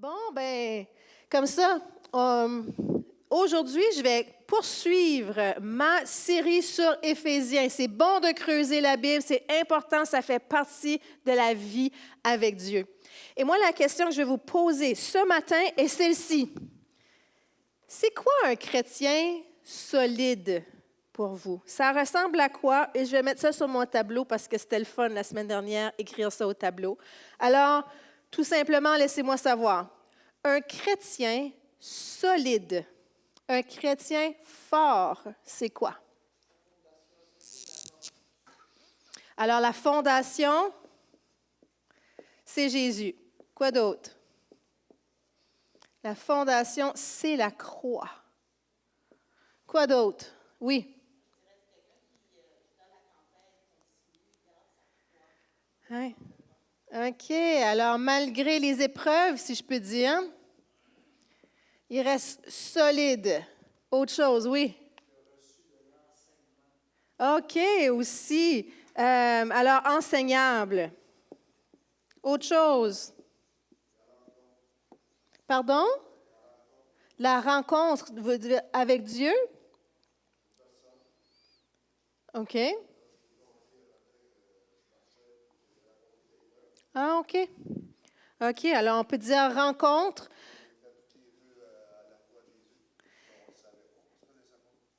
Bon, ben, comme ça, aujourd'hui, je vais poursuivre ma série sur Éphésiens. C'est bon de creuser la Bible, c'est important, ça fait partie de la vie avec Dieu. Et moi, la question que je vais vous poser ce matin est celle-ci. C'est quoi un chrétien solide pour vous? Ça ressemble à quoi? Et je vais mettre ça sur mon tableau parce que c'était le fun la semaine dernière, écrire ça au tableau. Alors, tout simplement, laissez-moi savoir. Un chrétien solide, un chrétien fort, c'est quoi? Alors, la fondation, c'est Jésus. Quoi d'autre? La fondation, c'est la croix. Quoi d'autre? Oui. Hein? OK. Alors, malgré les épreuves, si je peux dire, il reste solide. Autre chose, oui. OK, aussi. Alors, enseignable. Autre chose. Pardon? La rencontre avec Dieu? OK. Ah, OK. OK, alors on peut dire rencontre.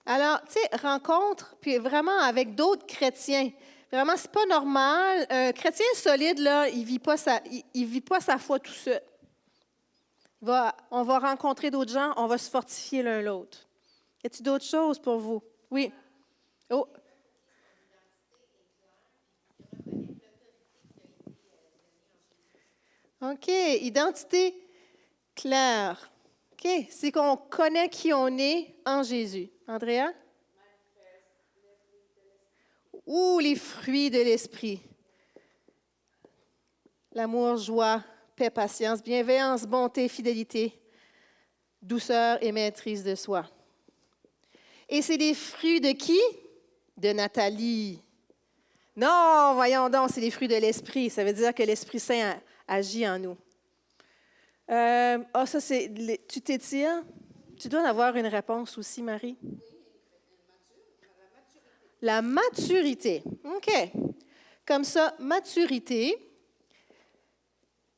Alors, tu sais, rencontre, puis vraiment avec d'autres chrétiens. Vraiment, c'est pas normal. Un chrétien solide, là, il vit pas sa foi tout seul. On va rencontrer d'autres gens, on va se fortifier l'un l'autre. Y a-t-il d'autres choses pour vous? Oui. Oh. OK. Identité claire. OK. C'est qu'on connaît qui on est en Jésus. Andrea? Ou les fruits de l'esprit. L'amour, joie, paix, patience, bienveillance, bonté, fidélité, douceur et maîtrise de soi. Et c'est les fruits de qui? De Nathalie. Non, voyons donc, c'est les fruits de l'esprit. Ça veut dire que l'Esprit Saint agit en nous. Ça, c'est. Tu t'étires? Tu dois en avoir une réponse aussi, Marie. La maturité. OK. Comme ça, maturité.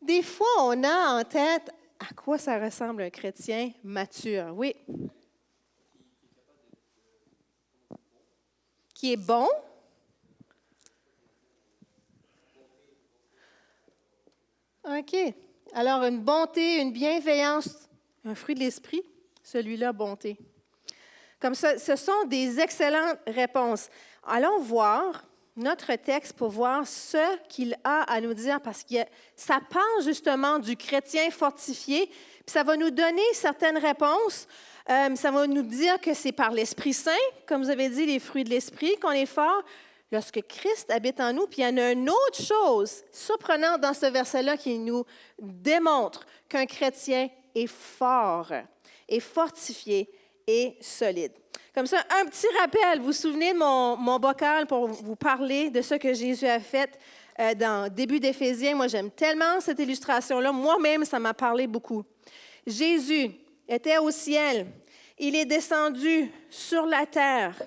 Des fois, on a en tête à quoi ça ressemble un chrétien mature. Oui. Qui est bon. OK. Alors, une bonté, une bienveillance, un fruit de l'esprit, celui-là, bonté. Comme ça, ce sont des excellentes réponses. Allons voir notre texte pour voir ce qu'il a à nous dire, parce que ça parle justement du chrétien fortifié, puis ça va nous donner certaines réponses. Ça va nous dire que c'est par l'Esprit Saint, comme vous avez dit, les fruits de l'Esprit, qu'on est fort. Lorsque Christ habite en nous, puis il y en a une autre chose surprenante dans ce verset-là qui nous démontre qu'un chrétien est fort, est fortifié et solide. Comme ça, un petit rappel, vous vous souvenez de mon bocal pour vous parler de ce que Jésus a fait dans le début d'Éphésiens. Moi, j'aime tellement cette illustration-là. Moi-même, ça m'a parlé beaucoup. Jésus était au ciel. Il est descendu sur la terre.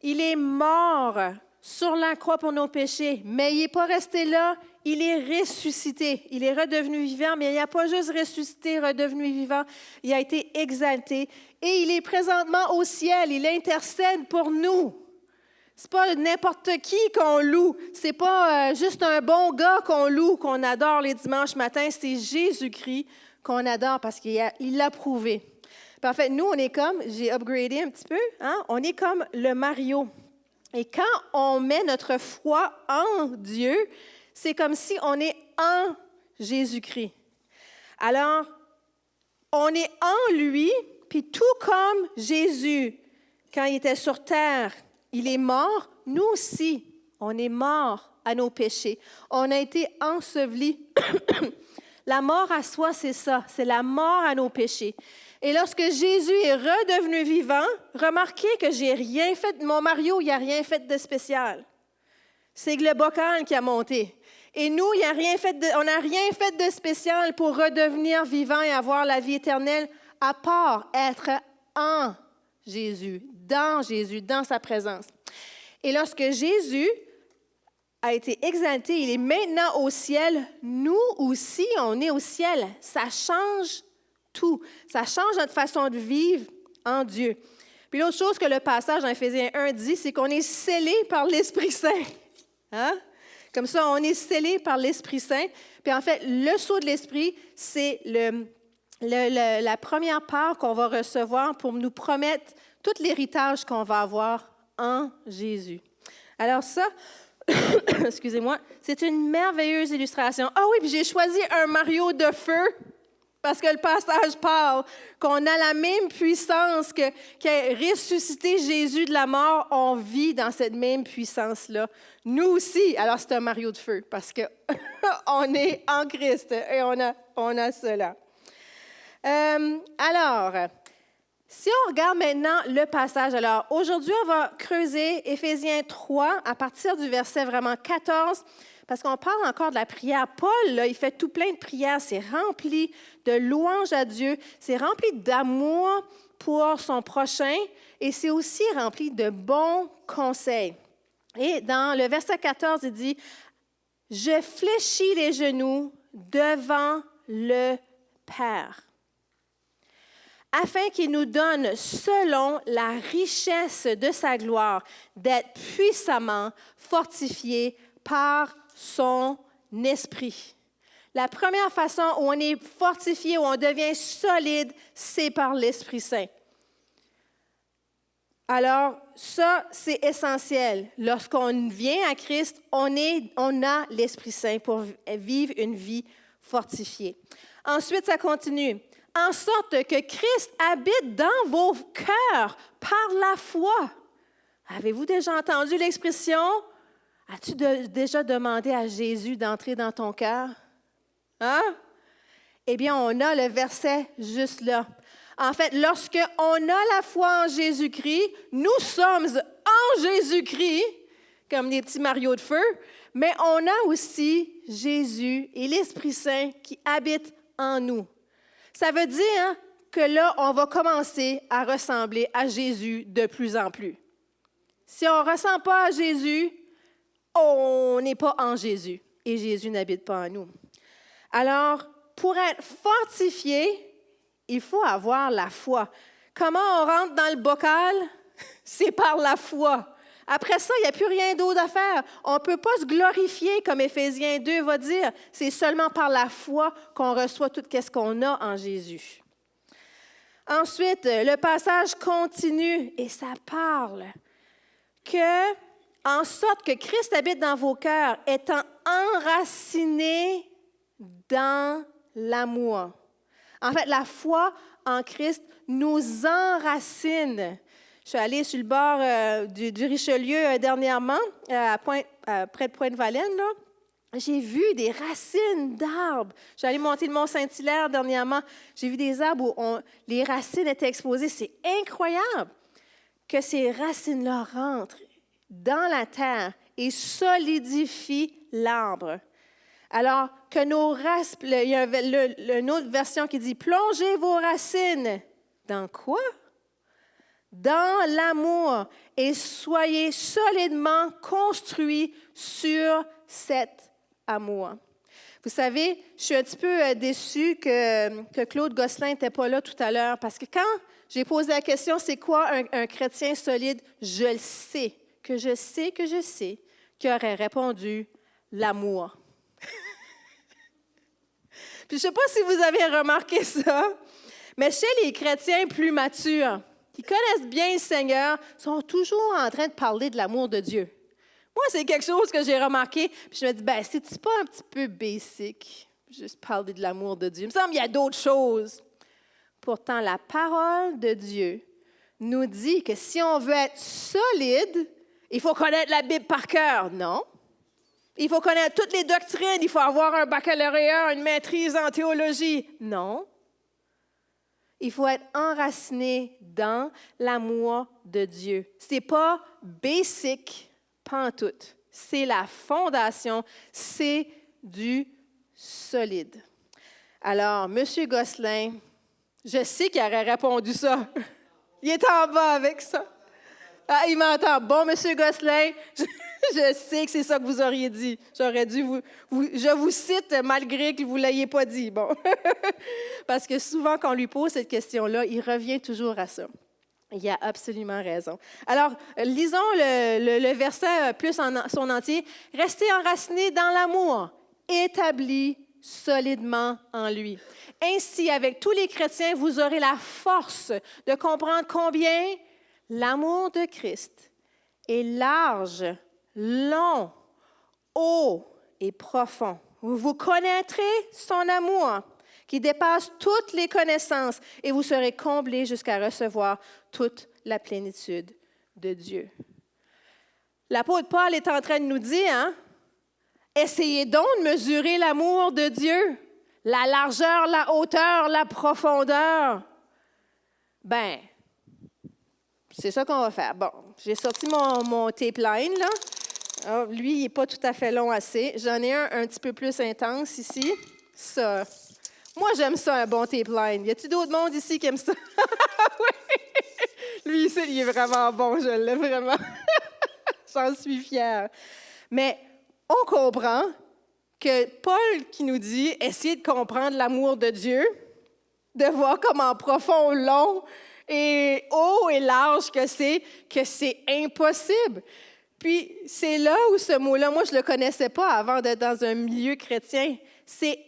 Il est mort sur la croix pour nos péchés, mais il n'est pas resté là, il est ressuscité. Il est redevenu vivant, mais il n'a pas juste ressuscité, redevenu vivant, il a été exalté et il est présentement au ciel, il intercède pour nous. Ce n'est pas n'importe qui qu'on loue, ce n'est pas juste un bon gars qu'on loue, qu'on adore les dimanches matins, c'est Jésus-Christ qu'on adore parce qu'il l'a prouvé. Parfait, nous on est comme, j'ai upgradé un petit peu, hein? On est comme le Mario. Et quand on met notre foi en Dieu, c'est comme si on est en Jésus-Christ. Alors, on est en lui, puis tout comme Jésus, quand il était sur terre, il est mort, nous aussi, on est mort à nos péchés. On a été ensevelis. La mort à soi, c'est ça, c'est la mort à nos péchés. Et lorsque Jésus est redevenu vivant, remarquez que j'ai rien fait, mon Mario, il n'a rien fait de spécial. C'est le bocal qui a monté. Et nous, on n'a rien fait de spécial pour redevenir vivant et avoir la vie éternelle, à part être en Jésus, dans sa présence. Et lorsque Jésus a été exalté, il est maintenant au ciel, nous aussi, on est au ciel. Ça change tout. Ça change notre façon de vivre en Dieu. Puis l'autre chose que le passage dans Éphésiens 1 dit, c'est qu'on est scellé par l'Esprit Saint. Hein? Comme ça, on est scellé par l'Esprit Saint. Puis en fait, le sceau de l'Esprit, c'est la première part qu'on va recevoir pour nous promettre tout l'héritage qu'on va avoir en Jésus. Alors ça, excusez-moi, c'est une merveilleuse illustration. Ah oui, puis j'ai choisi un Mario de feu, parce que le passage parle qu'on a la même puissance qui a ressuscité Jésus de la mort. On vit dans cette même puissance-là. Nous aussi, alors c'est un Mario de feu, parce qu'on est en Christ et on a cela. Alors, si on regarde maintenant le passage, alors aujourd'hui, on va creuser Éphésiens 3 à partir du verset vraiment 14, parce qu'on parle encore de la prière. Paul, là, il fait tout plein de prières, c'est rempli de louanges à Dieu, c'est rempli d'amour pour son prochain et c'est aussi rempli de bons conseils. Et dans le verset 14, il dit « Je fléchis les genoux devant le Père, afin qu'il nous donne, selon la richesse de sa gloire, d'être puissamment fortifiés par son esprit. » La première façon où on est fortifié, où on devient solide, c'est par l'Esprit Saint. Alors, ça, c'est essentiel. Lorsqu'on vient à Christ, on a l'Esprit Saint pour vivre une vie fortifiée. Ensuite, ça continue. En sorte que Christ habite dans vos cœurs par la foi. Avez-vous déjà entendu l'expression? As-tu déjà demandé à Jésus d'entrer dans ton cœur? Hein? Eh bien, on a le verset juste là. En fait, lorsqu'on a la foi en Jésus-Christ, nous sommes en Jésus-Christ, comme des petits Mario de feu, mais on a aussi Jésus et l'Esprit Saint qui habitent en nous. Ça veut dire que là, on va commencer à ressembler à Jésus de plus en plus. Si on ne ressent pas à Jésus, on n'est pas en Jésus et Jésus n'habite pas en nous. Alors, pour être fortifié, il faut avoir la foi. Comment on rentre dans le bocal? C'est par la foi. Après ça, il n'y a plus rien d'autre à faire. On ne peut pas se glorifier, comme Éphésiens 2 va dire. C'est seulement par la foi qu'on reçoit tout ce qu'on a en Jésus. Ensuite, le passage continue et ça parle que, en sorte que Christ habite dans vos cœurs, étant enraciné dans l'amour. En fait, la foi en Christ nous enracine. Je suis allée sur le bord du Richelieu dernièrement, près de Pointe-Valène, là. J'ai vu des racines d'arbres. Je suis allée monter le Mont-Saint-Hilaire dernièrement. J'ai vu des arbres où les racines étaient exposées. C'est incroyable que ces racines-là rentrent dans la terre et solidifient l'arbre. Alors que nos racines, il y a une autre version qui dit « Plongez vos racines ». Dans quoi? Dans l'amour et soyez solidement construits sur cet amour. Vous savez, je suis un petit peu déçue que Claude Gosselin n'était pas là tout à l'heure parce que quand j'ai posé la question « C'est quoi un chrétien solide? » Je sais qu'il aurait répondu « L'amour ». Puis je ne sais pas si vous avez remarqué ça, mais chez les chrétiens plus matures, qui connaissent bien le Seigneur, sont toujours en train de parler de l'amour de Dieu. Moi, c'est quelque chose que j'ai remarqué, puis je me dis, c'est-tu pas un petit peu basic, juste parler de l'amour de Dieu? Il me semble qu'il y a d'autres choses. Pourtant, la parole de Dieu nous dit que si on veut être solide, il faut connaître la Bible par cœur, non? Il faut connaître toutes les doctrines, il faut avoir un baccalauréat, une maîtrise en théologie. Non. Il faut être enraciné dans l'amour de Dieu. Ce n'est pas basic, pantoute. C'est la fondation, c'est du solide. Alors, M. Gosselin, je sais qu'il aurait répondu ça. Il est en bas avec ça. Ah, il m'entend. Bon, M. Gosselin, je sais que c'est ça que vous auriez dit. J'aurais dû je vous cite malgré que vous ne l'ayez pas dit. Bon. Parce que souvent, quand on lui pose cette question-là, il revient toujours à ça. Il a absolument raison. Alors, lisons le verset plus en son entier. « Restez enracinés dans l'amour, établis solidement en lui. Ainsi, avec tous les chrétiens, vous aurez la force de comprendre combien l'amour de Christ est large, long, haut et profond. Vous connaîtrez son amour qui dépasse toutes les connaissances et vous serez comblés jusqu'à recevoir toute la plénitude de Dieu. » L'apôtre Paul est en train de nous dire, essayez donc de mesurer l'amour de Dieu, la largeur, la hauteur, la profondeur. Ben, c'est ça qu'on va faire. Bon, j'ai sorti mon tape line, là. Alors, lui, il n'est pas tout à fait long assez. J'en ai un petit peu plus intense ici. Ça. Moi, j'aime ça, un bon tape line. Y a-t-il d'autres monde ici qui aime ça? Oui. Lui, ici, il est vraiment bon. Je l'aime vraiment. J'en suis fière. Mais on comprend que Paul qui nous dit, essayez de comprendre l'amour de Dieu, de voir comment profond, long et haut et large que c'est impossible. Puis, c'est là où ce mot-là, moi, je ne le connaissais pas avant d'être dans un milieu chrétien. C'est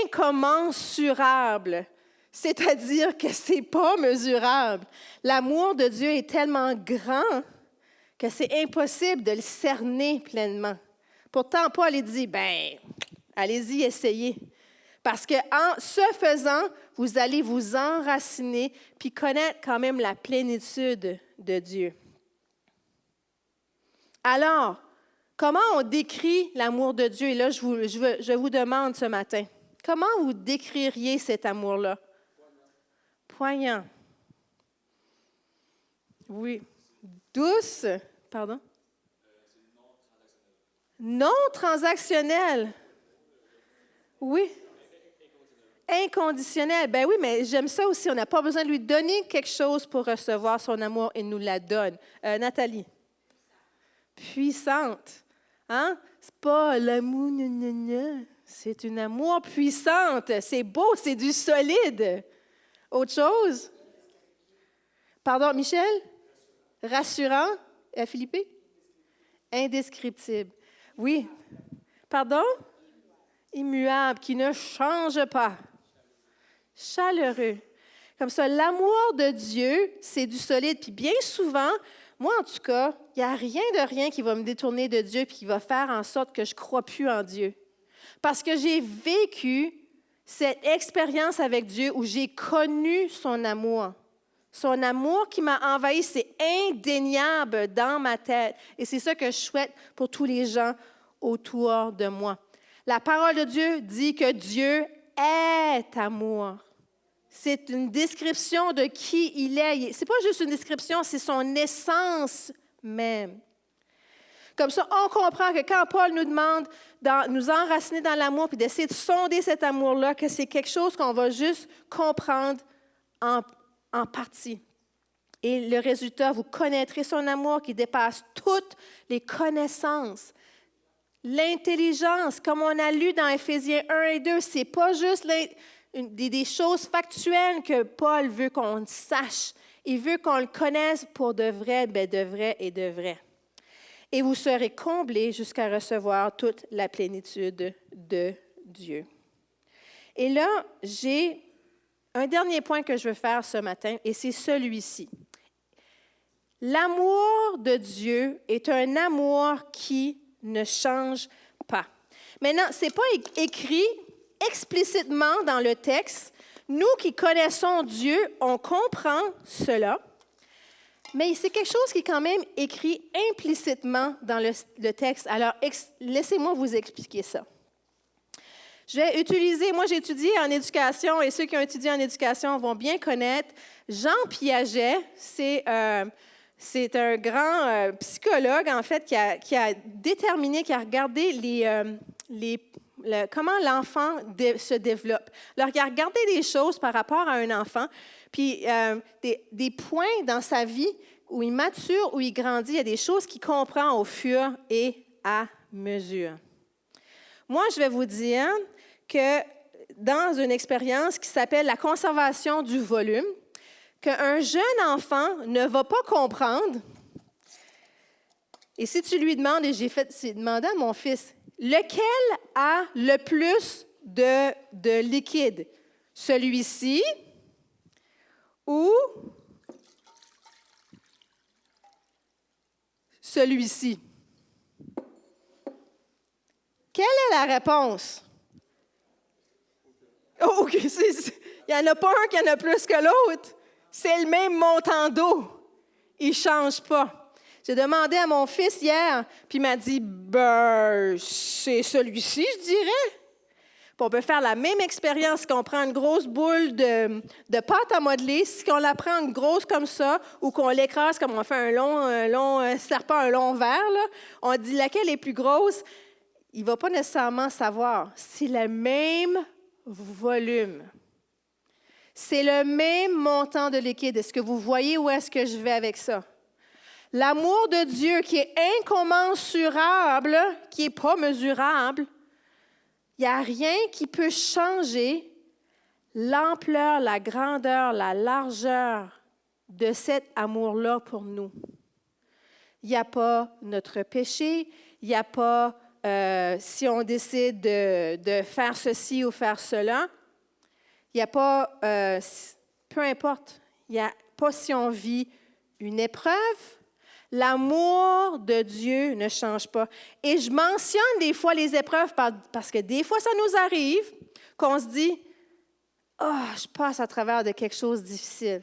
incommensurable. C'est-à-dire que ce n'est pas mesurable. L'amour de Dieu est tellement grand que c'est impossible de le cerner pleinement. Pourtant, Paul il dit, allez-y, essayez. Parce qu'en ce faisant, vous allez vous enraciner puis connaître quand même la plénitude de Dieu. Alors, comment on décrit l'amour de Dieu? Et là, je vous demande ce matin, comment vous décririez cet amour-là? Poignant. Oui. Douce. Pardon? Non transactionnel. Oui. Inconditionnel. Ben oui, mais j'aime ça aussi. On n'a pas besoin de lui donner quelque chose pour recevoir son amour. Il nous la donne. Nathalie. Puissante. Hein? C'est pas l'amour, c'est une amour puissante. C'est beau, c'est du solide. Autre chose? Pardon, Michel? Rassurant? Philippe? Indescriptible. Oui. Pardon? Immuable, qui ne change pas. Chaleureux. Comme ça, l'amour de Dieu, c'est du solide. Puis bien souvent, moi en tout cas, il n'y a rien qui va me détourner de Dieu et qui va faire en sorte que je ne crois plus en Dieu. Parce que j'ai vécu cette expérience avec Dieu où j'ai connu son amour. Son amour qui m'a envahi, c'est indéniable dans ma tête. Et c'est ça que je souhaite pour tous les gens autour de moi. La parole de Dieu dit que Dieu est amour. C'est une description de qui il est. Ce n'est pas juste une description, c'est son essence même. Comme ça, on comprend que quand Paul nous demande de nous enraciner dans l'amour puis d'essayer de sonder cet amour-là, que c'est quelque chose qu'on va juste comprendre en partie. Et le résultat, vous connaîtrez son amour qui dépasse toutes les connaissances. L'intelligence, comme on a lu dans Éphésiens 1 et 2, ce n'est pas juste des choses factuelles que Paul veut qu'on sache. Il veut qu'on le connaisse pour de vrai, de vrai et de vrai. Et vous serez comblés jusqu'à recevoir toute la plénitude de Dieu. Et là, j'ai un dernier point que je veux faire ce matin, et c'est celui-ci. L'amour de Dieu est un amour qui ne change pas. Maintenant, ce n'est pas écrit explicitement dans le texte. Nous qui connaissons Dieu, on comprend cela, mais c'est quelque chose qui est quand même écrit implicitement dans le texte. Alors, laissez-moi vous expliquer ça. Moi j'ai étudié en éducation, et ceux qui ont étudié en éducation vont bien connaître Jean Piaget. C'est un grand psychologue, en fait, qui a déterminé, qui a regardé comment l'enfant se développe. Alors, regardez des choses par rapport à un enfant, puis des points dans sa vie où il mature, où il grandit, il y a des choses qu'il comprend au fur et à mesure. Moi, je vais vous dire que dans une expérience qui s'appelle la conservation du volume, qu'un jeune enfant ne va pas comprendre. Et si tu lui demandes, et j'ai demandé à mon fils, lequel a le plus de liquide? Celui-ci ou celui-ci? Quelle est la réponse? Oh, OK, il n'y en a pas un qui en a plus que l'autre. C'est le même montant d'eau. Il ne change pas. J'ai demandé à mon fils hier, puis il m'a dit, c'est celui-ci, je dirais. Puis on peut faire la même expérience qu'on prend une grosse boule de pâte à modeler, si on la prend une grosse comme ça, ou qu'on l'écrase comme on fait un long serpent, un long verre, là, on dit laquelle est plus grosse. Il ne va pas nécessairement savoir. C'est le même volume. C'est le même montant de liquide. Est-ce que vous voyez où est-ce que je vais avec ça? L'amour de Dieu qui est incommensurable, qui n'est pas mesurable, il n'y a rien qui peut changer l'ampleur, la grandeur, la largeur de cet amour-là pour nous. Il n'y a pas notre péché, il n'y a pas si on décide de faire ceci ou faire cela. Il n'y a pas, peu importe, il n'y a pas si on vit une épreuve. L'amour de Dieu ne change pas. Et je mentionne des fois les épreuves parce que des fois, ça nous arrive qu'on se dit « Ah, je passe à travers de quelque chose de difficile. »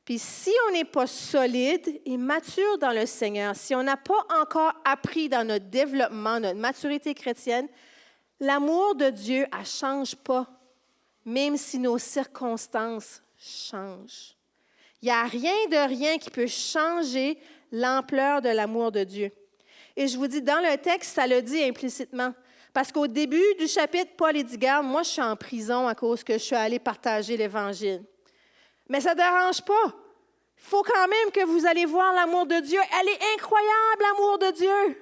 Puis si on n'est pas solide et mature dans le Seigneur, si on n'a pas encore appris dans notre développement, notre maturité chrétienne, l'amour de Dieu, elle ne change pas, même si nos circonstances changent. Il n'y a rien qui peut changer l'ampleur de l'amour de Dieu. Et je vous dis, dans le texte, ça le dit implicitement. Parce qu'au début du chapitre, Paul dit, regarde, moi, je suis en prison à cause que je suis allé partager l'Évangile. Mais ça ne dérange pas. Il faut quand même que vous allez voir l'amour de Dieu. Elle est incroyable, l'amour de Dieu.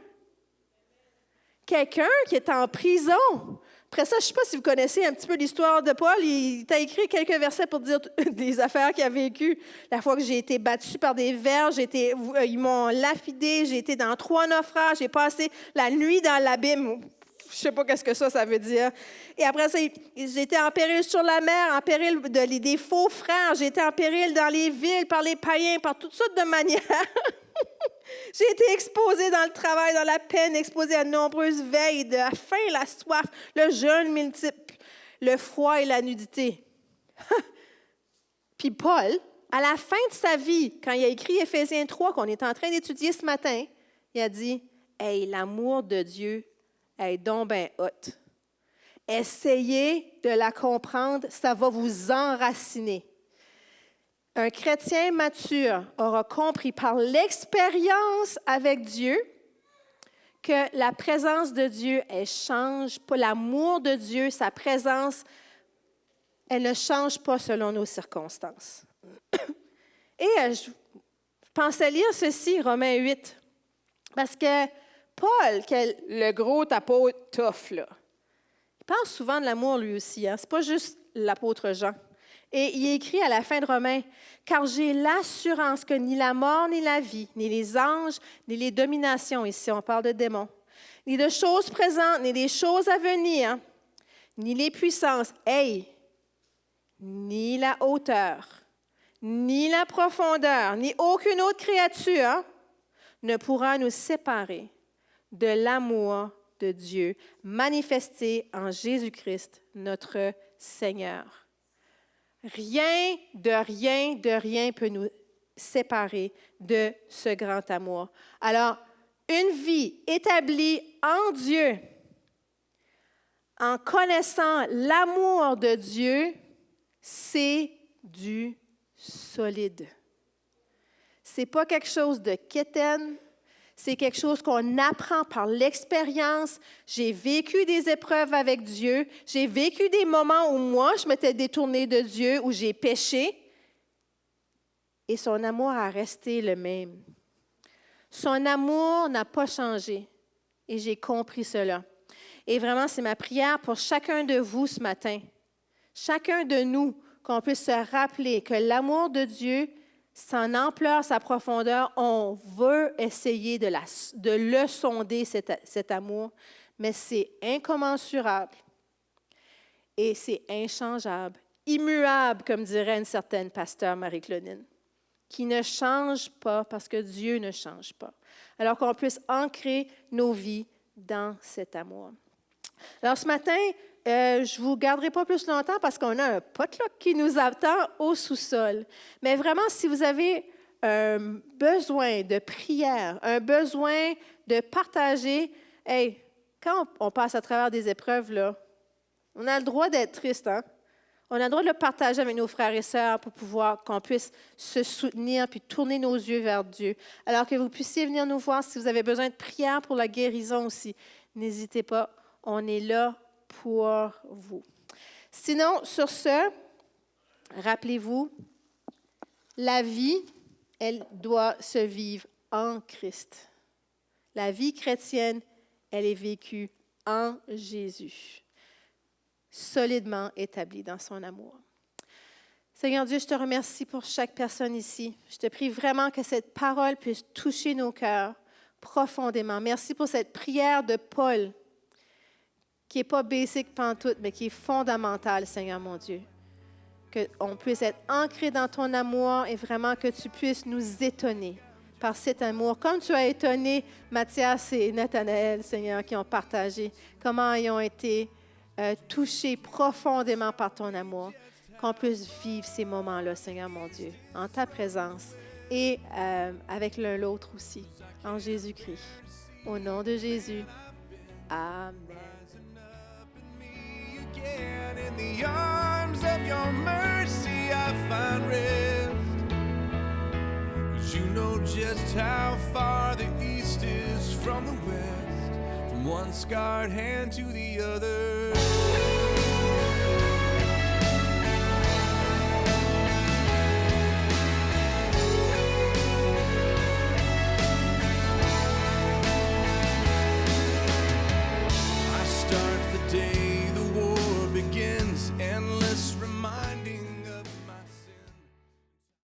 Quelqu'un qui est en prison. Après ça, je ne sais pas si vous connaissez un petit peu l'histoire de Paul. Il t'a écrit quelques versets pour dire des affaires qu'il a vécues. La fois que j'ai été battue par des vers, ils m'ont lapidé, j'ai été dans 3 naufrages, j'ai passé la nuit dans l'abîme. Je ne sais pas qu'est-ce que ça veut dire. Et après ça, j'ai été en péril sur la mer, en péril des faux frères. J'ai été en péril dans les villes, par les païens, par toutes sortes de manières. J'ai été exposée dans le travail, dans la peine, exposée à de nombreuses veilles, de la faim, la soif, le jeûne multiple, le froid et la nudité. Puis Paul, à la fin de sa vie, quand il a écrit Éphésiens 3, qu'on est en train d'étudier ce matin, il a dit « Hey, l'amour de Dieu est donc bien haute. Essayez de la comprendre, ça va vous enraciner. » Un chrétien mature aura compris par l'expérience avec Dieu que la présence de Dieu, elle change pas. L'amour de Dieu, sa présence, elle ne change pas selon nos circonstances. Et je pensais lire ceci, Romains 8, parce que Paul, le gros apôtre tough, là, il parle souvent de l'amour lui aussi. Hein? Ce n'est pas juste l'apôtre Jean. Et il écrit à la fin de Romains, « Car j'ai l'assurance que ni la mort, ni la vie, ni les anges, ni les dominations, ici on parle de démons, ni de choses présentes, ni des choses à venir, ni les puissances, ni la hauteur, ni la profondeur, ni aucune autre créature ne pourra nous séparer de l'amour de Dieu manifesté en Jésus-Christ, notre Seigneur. » Rien peut nous séparer de ce grand amour. Alors, une vie établie en Dieu, en connaissant l'amour de Dieu, c'est du solide. Ce n'est pas quelque chose de quétaine, C'est quelque chose qu'on apprend par l'expérience. J'ai vécu des épreuves avec Dieu. J'ai vécu des moments où moi, je m'étais détournée de Dieu, où j'ai péché. Et son amour a resté le même. Son amour n'a pas changé. Et j'ai compris cela. Et vraiment, c'est ma prière pour chacun de vous ce matin. Chacun de nous, qu'on puisse se rappeler que l'amour de Dieu, son ampleur, sa profondeur, on veut essayer de le sonder, cet amour, mais c'est incommensurable et c'est inchangeable, immuable, comme dirait une certaine pasteur Marie-Claudine, qui ne change pas parce que Dieu ne change pas. Alors qu'on puisse ancrer nos vies dans cet amour. Alors ce matin, je ne vous garderai pas plus longtemps parce qu'on a un potluck qui nous attend au sous-sol. Mais vraiment, si vous avez un besoin de prière, un besoin de partager, hey, quand on passe à travers des épreuves, là, on a le droit d'être triste, hein? On a le droit de le partager avec nos frères et sœurs pour pouvoir qu'on puisse se soutenir puis tourner nos yeux vers Dieu. Alors que vous puissiez venir nous voir si vous avez besoin de prière pour la guérison aussi. N'hésitez pas, on est là pour vous. Sinon, sur ce, rappelez-vous, la vie, elle doit se vivre en Christ. La vie chrétienne, elle est vécue en Jésus, solidement établie dans son amour. Seigneur Dieu, je te remercie pour chaque personne ici. Je te prie vraiment que cette parole puisse toucher nos cœurs profondément. Merci pour cette prière de Paul, qui n'est pas basique pantoute, mais qui est fondamentale, Seigneur mon Dieu. Qu'on puisse être ancré dans ton amour et vraiment que tu puisses nous étonner par cet amour. Comme tu as étonné Mathias et Nathanaël, Seigneur, qui ont partagé comment ils ont été touchés profondément par ton amour. Qu'on puisse vivre ces moments-là, Seigneur mon Dieu, en ta présence et avec l'un l'autre aussi, en Jésus-Christ. Au nom de Jésus. Amen. In the arms of your mercy I find rest, 'cause you know just how far the east is from the west, from one scarred hand to the other.